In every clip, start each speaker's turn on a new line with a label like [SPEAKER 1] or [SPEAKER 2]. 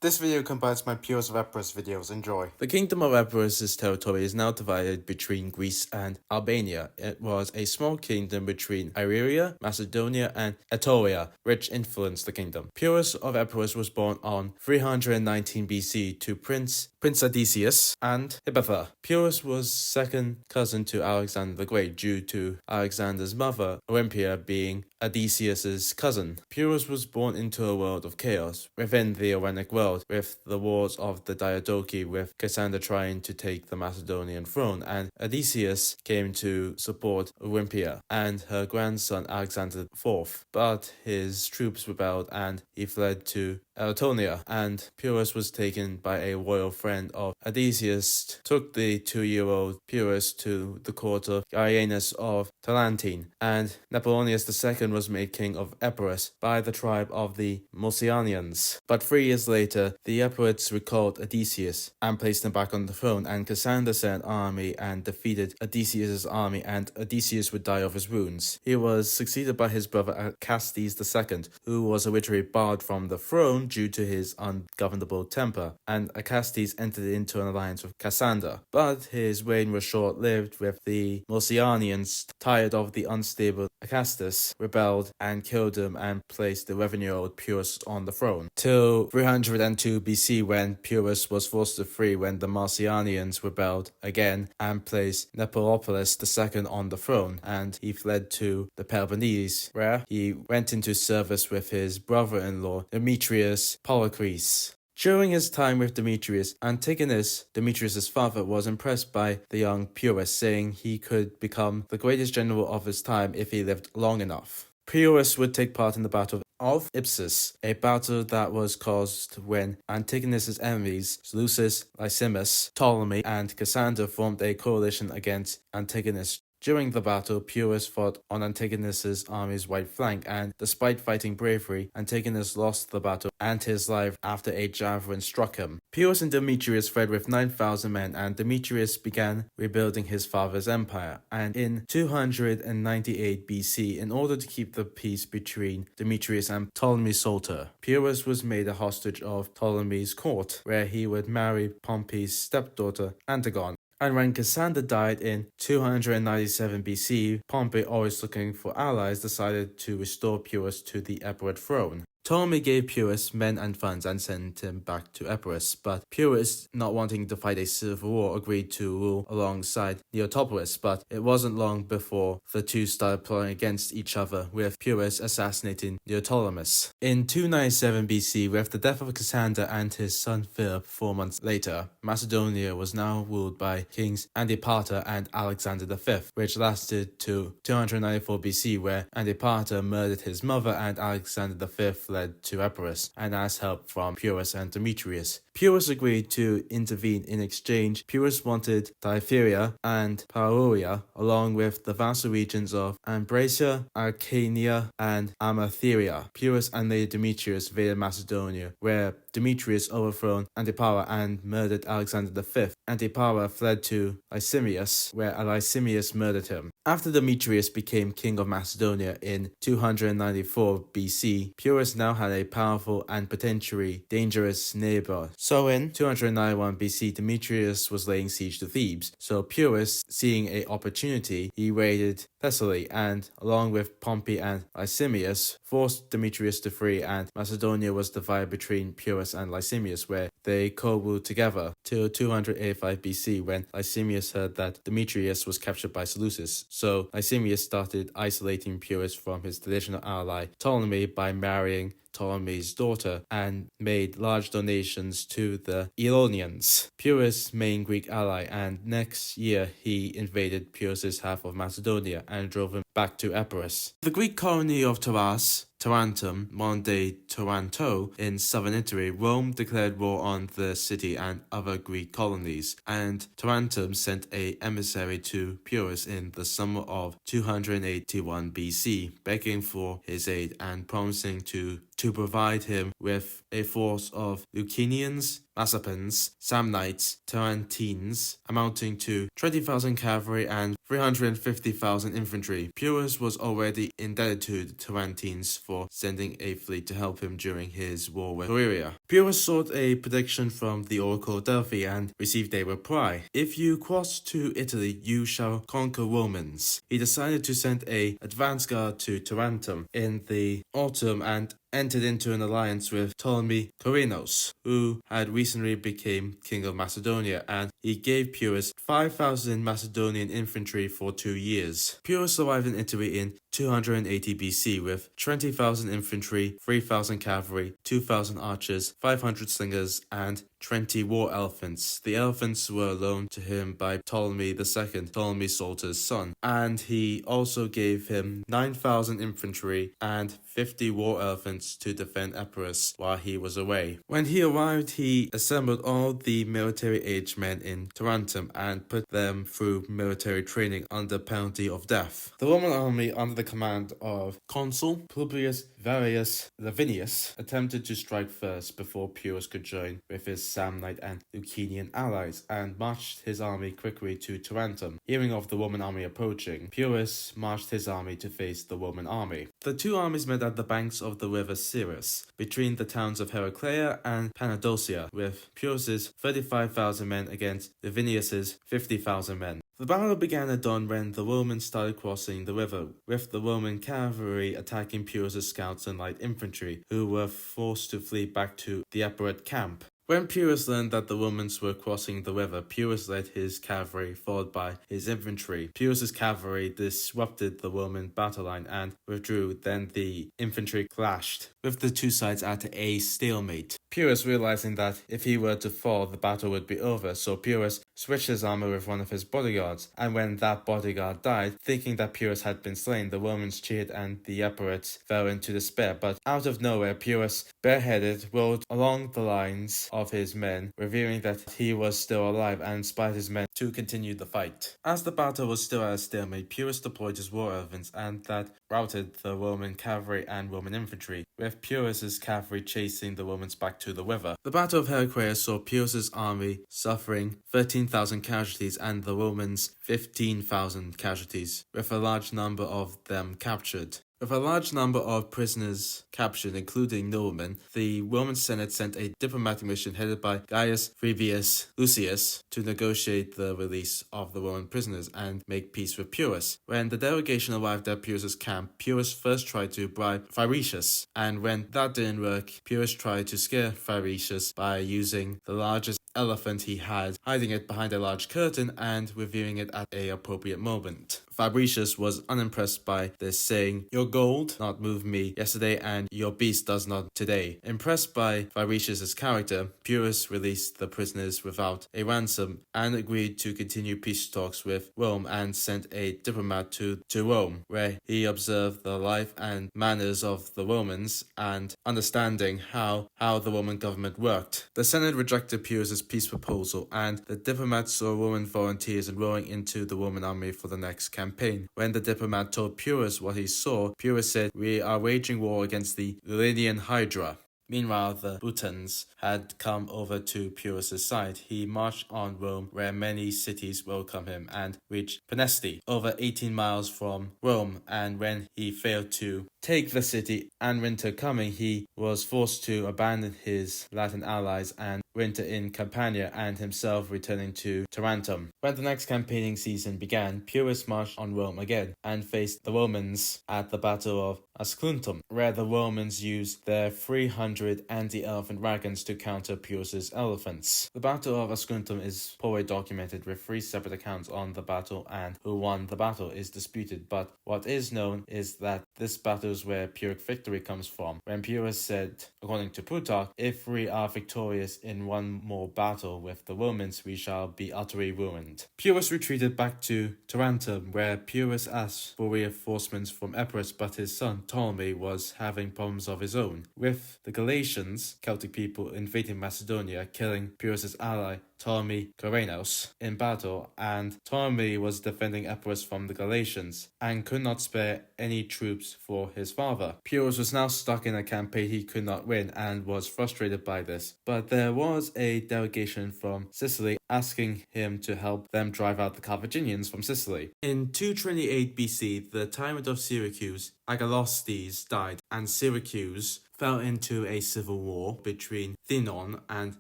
[SPEAKER 1] This video combines my Pyrrhus of Epirus videos. Enjoy.
[SPEAKER 2] The Kingdom of Epirus' territory is now divided between Greece and Albania. It was a small kingdom between Illyria, Macedonia, and Etruria, which influenced the kingdom. Pyrrhus of Epirus was born on 319 BC to Prince Odysseus and Hipparcha. Pyrrhus was second cousin to Alexander the Great due to Alexander's mother, Olympia, being Odysseus' cousin. Pyrrhus was born into a world of chaos within the Hellenic world, with the wars of the Diadochi, with Cassander trying to take the Macedonian throne, and Odysseus came to support Olympia and her grandson Alexander IV. But his troops rebelled and he fled to Estonia, and Pyrrhus was taken by a royal friend of Odysseus, took the 2-year-old Pyrrhus to the court of Gallienus of Tarentine, and Napoleonius II was made king of Epirus by the tribe of the Mulcianians. But 3 years later, the Epirites recalled Odysseus and placed him back on the throne, and Cassander sent an army and defeated Odysseus' army, and Odysseus would die of his wounds. He was succeeded by his brother Acastes II, who was originally barred from the throne due to his ungovernable temper, and Acastes entered into an alliance with Cassander. But his reign was short-lived, with the Mulcianians, tired of the unstable Acastes, rebelled and killed him and placed the 11-year-old Pyrrhus on the throne, till 302 BC, when Pyrrhus was forced to flee when the Mulcianians rebelled again and placed Neoptolemus II on the throne, and he fled to the Peloponnese, where he went into service with his brother-in-law Demetrius Polycles. During his time with Demetrius, Antigonus, Demetrius' father, was impressed by the young Pyrrhus, saying he could become the greatest general of his time if he lived long enough. Pyrrhus would take part in the Battle of Ipsus, a battle that was caused when Antigonus' enemies, Seleucus, Lysimus, Ptolemy, and Cassander formed a coalition against Antigonus. During the battle, Pyrrhus fought on Antigonus' army's right flank, and despite fighting bravely, Antigonus lost the battle and his life after a javelin struck him. Pyrrhus and Demetrius fled with 9,000 men, and Demetrius began rebuilding his father's empire. And in 298 BC, in order to keep the peace between Demetrius and Ptolemy Soter, Pyrrhus was made a hostage of Ptolemy's court, where he would marry Pompey's stepdaughter, Antigone. And when Cassander died in 297 BC, Pompey, always looking for allies, decided to restore Pyrrhus to the Epirate throne. Ptolemy gave Pyrrhus men and funds and sent him back to Epirus, but Pyrrhus, not wanting to fight a civil war, agreed to rule alongside Neoptolemus. But it wasn't long before the two started plotting against each other, with Pyrrhus assassinating Neoptolemus. In 297 BC, with the death of Cassander and his son Philip 4 months later, Macedonia was now ruled by kings Antipater and Alexander V, which lasted to 294 BC, where Antipater murdered his mother and Alexander V fled to Epirus and asked help from Pyrrhus and Demetrius. Pyrrhus agreed to intervene. In exchange, Pyrrhus wanted Diaphyria and Pauria, along with the vassal regions of Ambracia, Arcania, and Amatheria. Pyrrhus and Lady Demetrius invaded Macedonia, where Demetrius overthrew Antipater and murdered Alexander V. Antipater fled to Lysimachus, where Lysimachus murdered him. After Demetrius became king of Macedonia in 294 BC, Pyrrhus now had a powerful and potentially dangerous neighbor. So in 291 BC, Demetrius was laying siege to Thebes. So Pyrrhus, seeing an opportunity, he raided Thessaly and, along with Pompey and Lysimachus, forced Demetrius to flee, and Macedonia was divided between Pyrrhus and Lysimachus, where they co-ruled together till 285 BC, when Lysimachus heard that Demetrius was captured by Seleucus. So Lysimachus started isolating Pyrrhus from his traditional ally Ptolemy by marrying Ptolemy's daughter, and made large donations to the Aeolians, Pyrrhus' main Greek ally, and next year he invaded Pyrrhus' half of Macedonia and drove him back to Epirus. The Greek colony of Tarentum, modern-day Taranto, in southern Italy, Rome declared war on the city and other Greek colonies, and Tarentum sent an emissary to Pyrrhus in the summer of 281 BC, begging for his aid and promising to to provide him with a force of Lucanians, Massapans, Samnites, Tarentines, amounting to 20,000 cavalry and 350,000 infantry. Pyrrhus was already indebted to the Tarentines for sending a fleet to help him during his war with Illyria. Pyrrhus sought a prediction from the Oracle of Delphi and received a reply: "If you cross to Italy, you shall conquer Romans." He decided to send a advance guard to Tarentum in the autumn and entered into an alliance with Ptolemy Corenos, who had recently become king of Macedonia, and he gave Pyrrhus 5,000 Macedonian infantry for 2 years. Pyrrhus arrived in Italy in 280 BC with 20,000 infantry, 3,000 cavalry, 2,000 archers, 500 slingers, and 20 war elephants. The elephants were loaned to him by Ptolemy II, Ptolemy Soter's son, and he also gave him 9,000 infantry and 50 war elephants to defend Epirus while he was away. When he arrived, he assembled all the military-aged men in Tarentum and put them through military training under penalty of death. The Roman army, under the command of Consul Publius Varius Lavinius, attempted to strike first before Pyrrhus could join with his Samnite and Lucanian allies, and marched his army quickly to Tarentum. Hearing of the Roman army approaching, Pyrrhus marched his army to face the Roman army. The two armies met at the banks of the river Cyrus, between the towns of Heraclea and Panadosia, with Pyrrhus's 35,000 men against Lavinius's 50,000 men. The battle began at dawn when the Romans started crossing the river, with the Roman cavalry attacking Pyrrhus's scouts and light infantry, who were forced to flee back to the Epirot camp. When Pyrrhus learned that the Romans were crossing the river, Pyrrhus led his cavalry, followed by his infantry. Pyrrhus's cavalry disrupted the Roman battle line and withdrew, then the infantry clashed, with the two sides at a stalemate. Pyrrhus, realizing that if he were to fall, the battle would be over, so Pyrrhus switched his armor with one of his bodyguards, and when that bodyguard died, thinking that Pyrrhus had been slain, the Romans cheered and the Epirots fell into despair. But out of nowhere, Pyrrhus, bareheaded, rode along the lines of his men, revealing that he was still alive, and inspired his men to continue the fight. As the battle was still at a stalemate, Pyrrhus deployed his war elephants, and that routed the Roman cavalry and Roman infantry, with Pyrrhus's cavalry chasing the Romans back to the river. The Battle of Heraclea saw Pyrrhus's army suffering 13,000 casualties and the Romans 15,000 casualties, with a large number of them captured. With a large number of prisoners captured, including noblemen, the Roman Senate sent a diplomatic mission headed by Gaius Fabius Lucius to negotiate the release of the Roman prisoners and make peace with Pyrrhus. When the delegation arrived at Pyrrhus's camp, Pyrrhus first tried to bribe Pyrrhus, and when that didn't work, Pyrrhus tried to scare Pyrrhus by using the largest elephant he had, hiding it behind a large curtain and revealing it at an appropriate moment. Fabricius was unimpressed by this, saying, "Your gold not moved me yesterday, and your beast does not today." Impressed by Fabricius's character, Pyrrhus released the prisoners without a ransom and agreed to continue peace talks with Rome, and sent a diplomat to Rome, where he observed the life and manners of the Romans and understanding how the Roman government worked. The Senate rejected Pyrrhus's peace proposal, and the diplomat saw Roman volunteers enrolling into the Roman army for the next campaign. When the diplomat told Pyrrhus what he saw, Pyrrhus said, "We are waging war against the Lilinian Hydra." Meanwhile, the Britons had come over to Pyrrhus's side. He marched on Rome, where many cities welcomed him, and reached Peneste, over 18 miles from Rome, and when he failed to take the city and winter coming, he was forced to abandon his Latin allies and winter in Campania, and himself returning to Tarentum. When the next campaigning season began, Pyrrhus marched on Rome again and faced the Romans at the Battle of Ascluntum, where the Romans used their 300 anti-elephant wagons to counter Pyrrhus's elephants. The Battle of Ascluntum is poorly documented, with 3 separate accounts on the battle, and who won the battle is disputed, but what is known is that this battle is where Pyrrhic victory comes from, when Pyrrhus said, according to Plutarch, "If we are victorious in one more battle with the Romans, we shall be utterly ruined." Pyrrhus retreated back to Tarentum, where Pyrrhus asked for reinforcements from Epirus, but his son Ptolemy was having problems of his own, with the Galatians, Celtic people, invading Macedonia, killing Pyrrhus's ally Ptolemy Corenos in battle, and Ptolemy was defending Epirus from the Galatians and could not spare any troops for his father. Pyrrhus was now stuck in a campaign he could not win and was frustrated by this. But there was a delegation from Sicily asking him to help them drive out the Carthaginians from Sicily. In 228 BC, the tyrant of Syracuse, Agalostes, died, and Syracuse fell into a civil war between Thenon and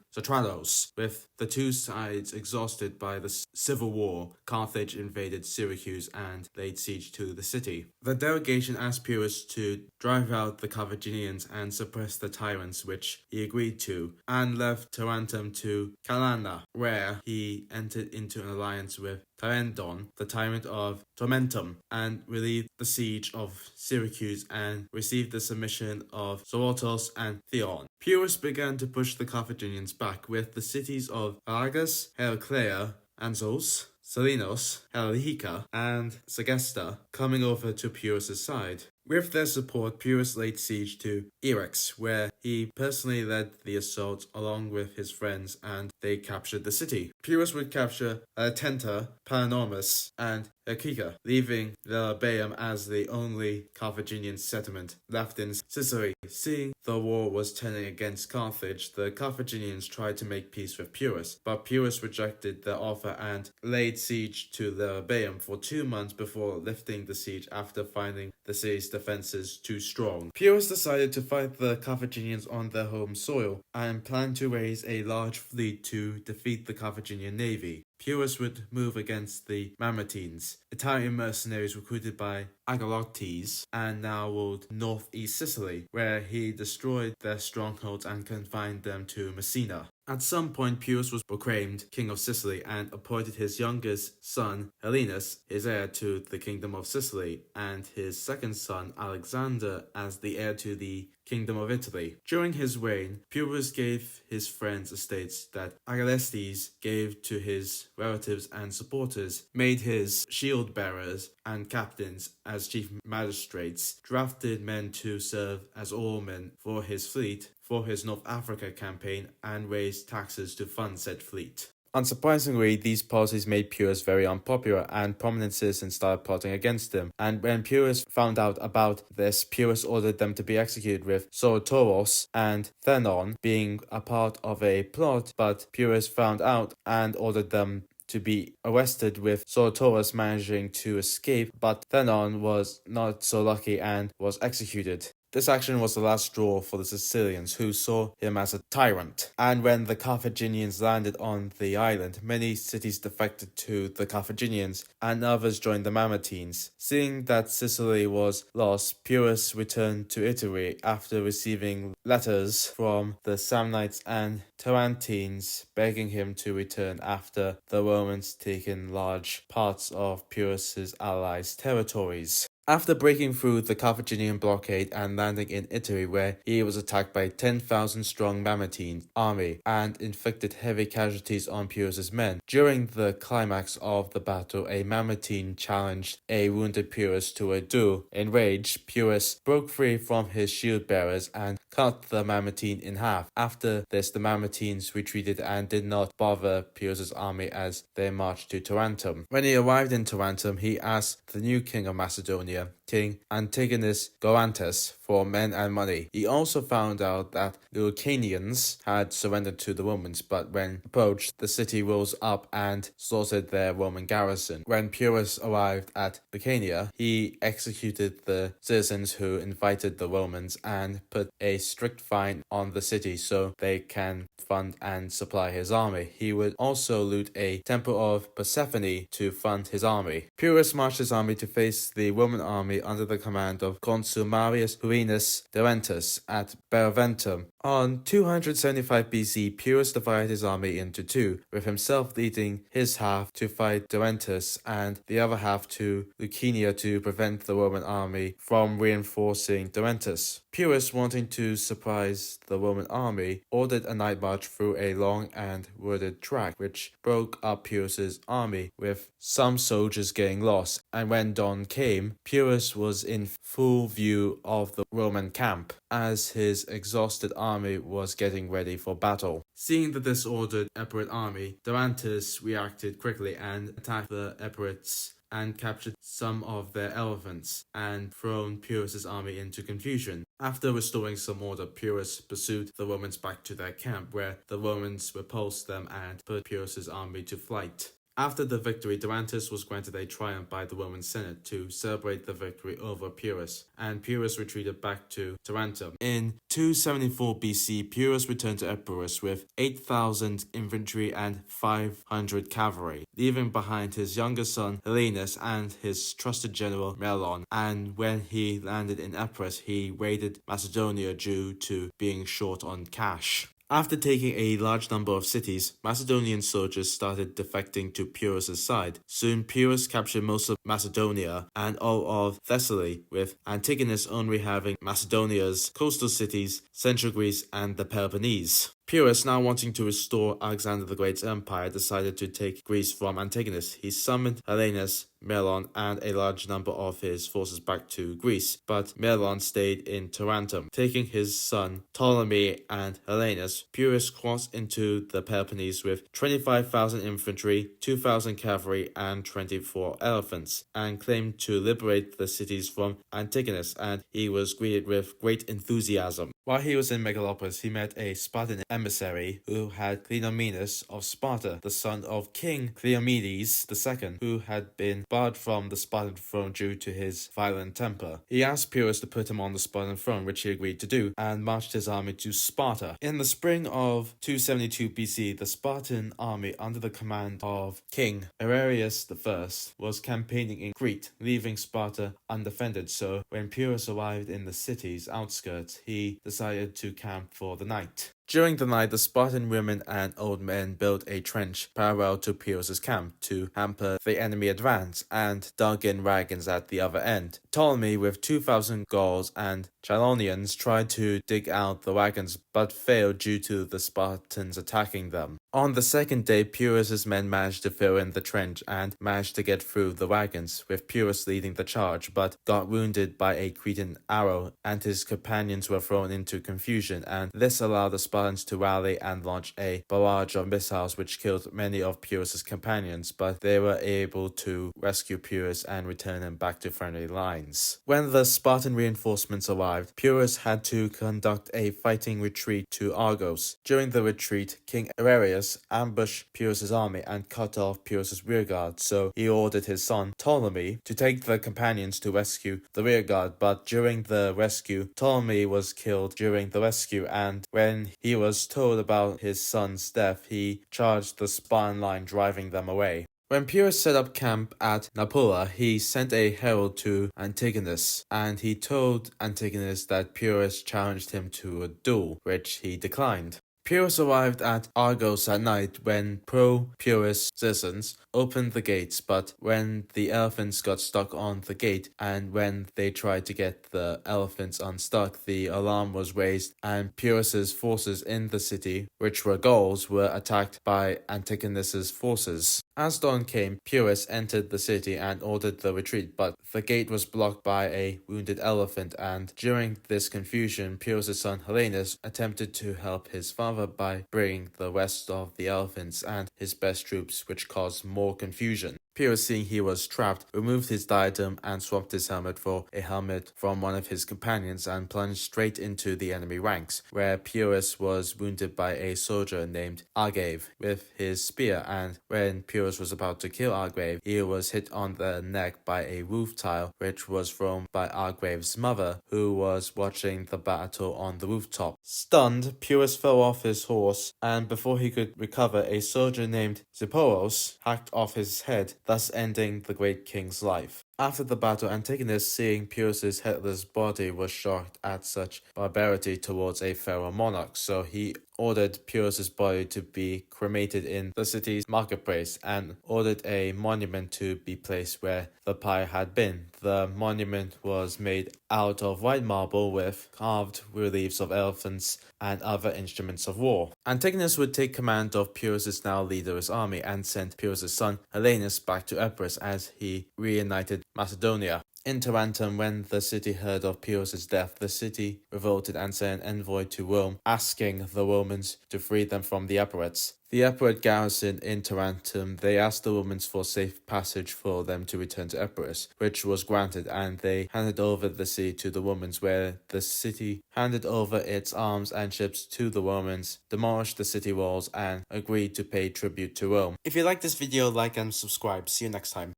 [SPEAKER 2] Sotrados. With the two sides exhausted by the civil war, Carthage invaded Syracuse and laid siege to the city. The delegation asked Pyrrhus to drive out the Carthaginians and suppress the tyrants, which he agreed to, and left Tarentum to Calana, where he entered into an alliance with Tarendon, the tyrant of Tormentum, and relieved the siege of Syracuse and received the submission of Zorotos and Theon. Pyrrhus began to push the Carthaginians back, with the cities of Alagus, Heraclea, Anzos, Salinos, Helica, and Segesta coming over to Pyrrhus' side. With their support, Pyrrhus laid siege to Erex, where he personally led the assault along with his friends, and they captured the city. Pyrrhus would capture Atenta, Panormus, and Hercica, leaving Lelabaeum as the only Carthaginian settlement left in Sicily. Seeing the war was turning against Carthage, the Carthaginians tried to make peace with Pyrrhus, but Pyrrhus rejected their offer and laid siege to Lelabaeum for 2 months before lifting the siege after finding the city's defenses too strong. Pyrrhus decided to fight the Carthaginians on their home soil and planned to raise a large fleet to defeat the Carthaginian navy. Pyrrhus would move against the Mamertines, Italian mercenaries recruited by Agalotes, and now ruled northeast Sicily, where he destroyed their strongholds and confined them to Messina. At some point, Pyrrhus was proclaimed king of Sicily and appointed his youngest son, Helenus, his heir to the kingdom of Sicily, and his second son, Alexander, as the heir to the kingdom of Italy. During his reign, Pyrrhus gave his friends estates that Agalestes gave to his relatives and supporters, made his shield bearers and captains as chief magistrates, drafted men to serve as oarmen for his fleet for his North Africa campaign, and raised taxes to fund said fleet. Unsurprisingly, these policies made Pyrrhus very unpopular, and prominent citizens started plotting against him. And when Pyrrhus found out about this, Pyrrhus ordered them to be executed, with Zorotoros and Thenon being a part of a plot, but Pyrrhus found out and ordered them to be arrested, with Zorotoros managing to escape, but Thenon was not so lucky and was executed. This action was the last straw for the Sicilians, who saw him as a tyrant. And when the Carthaginians landed on the island, many cities defected to the Carthaginians, and others joined the Mamertines. Seeing that Sicily was lost, Pyrrhus returned to Italy after receiving letters from the Samnites and Tarentines begging him to return after the Romans taken large parts of Pyrrhus's allies' territories. After breaking through the Carthaginian blockade and landing in Italy, where he was attacked by 10,000 strong Mamertine army and inflicted heavy casualties on Pyrrhus's men. During the climax of the battle, a Mamertine challenged a wounded Pyrrhus to a duel. Enraged, Pyrrhus broke free from his shield bearers and cut the Mamertine in half. After this, the Mamertines retreated and did not bother Pyrrhus's army as they marched to Tarentum. When he arrived in Tarentum, he asked the new king of Macedonia, King Antigonus Goantes, for men and money. He also found out that the Lucanians had surrendered to the Romans, but when approached, the city rose up and slaughtered their Roman garrison. When Pyrrhus arrived at Lucania, he executed the citizens who invited the Romans and put a strict fine on the city so they can fund and supply his army. He would also loot a temple of Persephone to fund his army. Pyrrhus marched his army to face the Roman army under the command of Consul Marius Ruinus Derentus at Bereventum. On 275 BC, Pyrrhus divided his army into two, with himself leading his half to fight Derentus and the other half to Lucania to prevent the Roman army from reinforcing Derentus. Pyrrhus, wanting to surprise the Roman army, ordered a night march through a long and wooded track, which broke up Pyrrhus's army, with some soldiers getting lost. And when dawn came, Pyrrhus was in full view of the Roman camp, as his exhausted army army was getting ready for battle. Seeing the disordered Epirot army, Durantus reacted quickly and attacked the Epirites and captured some of their elephants and thrown Pyrrhus's army into confusion. After restoring some order, Pyrrhus pursued the Romans back to their camp, where the Romans repulsed them and put Pyrrhus's army to flight. After the victory, Durantus was granted a triumph by the Roman Senate to celebrate the victory over Pyrrhus, and Pyrrhus retreated back to Tarentum. In 274 BC, Pyrrhus returned to Epirus with 8,000 infantry and 500 cavalry, leaving behind his younger son Helenus and his trusted general Melon, and when he landed in Epirus, he raided Macedonia due to being short on cash. After taking a large number of cities, Macedonian soldiers started defecting to Pyrrhus' side. Soon Pyrrhus captured most of Macedonia and all of Thessaly, with Antigonus only having Macedonia's coastal cities, central Greece, and the Peloponnese. Pyrrhus, now wanting to restore Alexander the Great's empire, decided to take Greece from Antigonus. He summoned Helenus, Melon, and a large number of his forces back to Greece, but Melon stayed in Tarentum. Taking his son Ptolemy and Helenus, Pyrrhus crossed into the Peloponnese with 25,000 infantry, 2,000 cavalry, and 24 elephants, and claimed to liberate the cities from Antigonus, and he was greeted with great enthusiasm. While he was in Megalopolis, he met a Spartan emissary who had Cleomenes of Sparta, the son of King Cleomenes II, who had been barred from the Spartan throne due to his violent temper. He asked Pyrrhus to put him on the Spartan throne, which he agreed to do, and marched his army to Sparta. In the spring of 272 BC, the Spartan army under the command of King Pyrrhus I was campaigning in Crete, leaving Sparta undefended, so when Pyrrhus arrived in the city's outskirts, he decided to camp for the night. During the night, the Spartan women and old men built a trench parallel to Pyrrhus' camp to hamper the enemy advance and dug in wagons at the other end. Ptolemy, with 2,000 Gauls and Chalonians, tried to dig out the wagons but failed due to the Spartans attacking them. On the second day, Pyrrhus' men managed to fill in the trench and managed to get through the wagons, with Pyrrhus leading the charge, but got wounded by a Cretan arrow, and his companions were thrown into confusion, and this allowed the Spartans to rally and launch a barrage of missiles which killed many of Pyrrhus' companions, but they were able to rescue Pyrrhus and return him back to friendly lines. When the Spartan reinforcements arrived, Pyrrhus had to conduct a fighting retreat to Argos. During the retreat, King Arius ambushed Pyrrhus' army and cut off Pyrrhus' rearguard, so he ordered his son Ptolemy to take the companions to rescue the rearguard, but during the rescue, Ptolemy was killed during the rescue, and when he was told about his son's death, he charged the Spartan line, driving them away. When Pyrrhus set up camp at Napola, he sent a herald to Antigonus, and he told Antigonus that Pyrrhus challenged him to a duel, which he declined. Pyrrhus arrived at Argos at night when pro-Pyrrhus citizens opened the gates, but when the elephants got stuck on the gate and when they tried to get the elephants unstuck, the alarm was raised and Pyrrhus's forces in the city, which were Gauls, were attacked by Antigonus's forces. As dawn came, Pyrrhus entered the city and ordered the retreat, but the gate was blocked by a wounded elephant, and during this confusion, Pyrrhus' son Helenus attempted to help his father by bringing the rest of the elephants and his best troops, which caused more confusion. Pyrrhus, seeing he was trapped, removed his diadem and swapped his helmet for a helmet from one of his companions and plunged straight into the enemy ranks, where Pyrrhus was wounded by a soldier named Argive with his spear, and when Pyrrhus was about to kill Argive, he was hit on the neck by a roof tile, which was thrown by Argive's mother, who was watching the battle on the rooftop. Stunned, Pyrrhus fell off his horse, and before he could recover, a soldier named Zipporos hacked off his head, thus ending the great king's life. After the battle, Antigonus, seeing Pyrrhus' headless body, was shocked at such barbarity towards a fellow monarch, so he ordered Pyrrhus' body to be cremated in the city's marketplace and ordered a monument to be placed where the pyre had been. The monument was made out of white marble with carved reliefs of elephants and other instruments of war. Antigonus would take command of Pyrrhus' now leader's army and sent Pyrrhus' son Helenus back to Epirus as he reunited Macedonia. In Tarentum, when the city heard of Pyrrhus' death, the city revolted and sent an envoy to Rome, asking the Romans to free them from the Epirites. The Epirate garrison in Tarentum, they asked the Romans for safe passage for them to return to Epirus, which was granted, and they handed over the city to the Romans, where the city handed over its arms and ships to the Romans, demolished the city walls, and agreed to pay tribute to Rome.
[SPEAKER 1] If you like this video, like and subscribe. See you next time.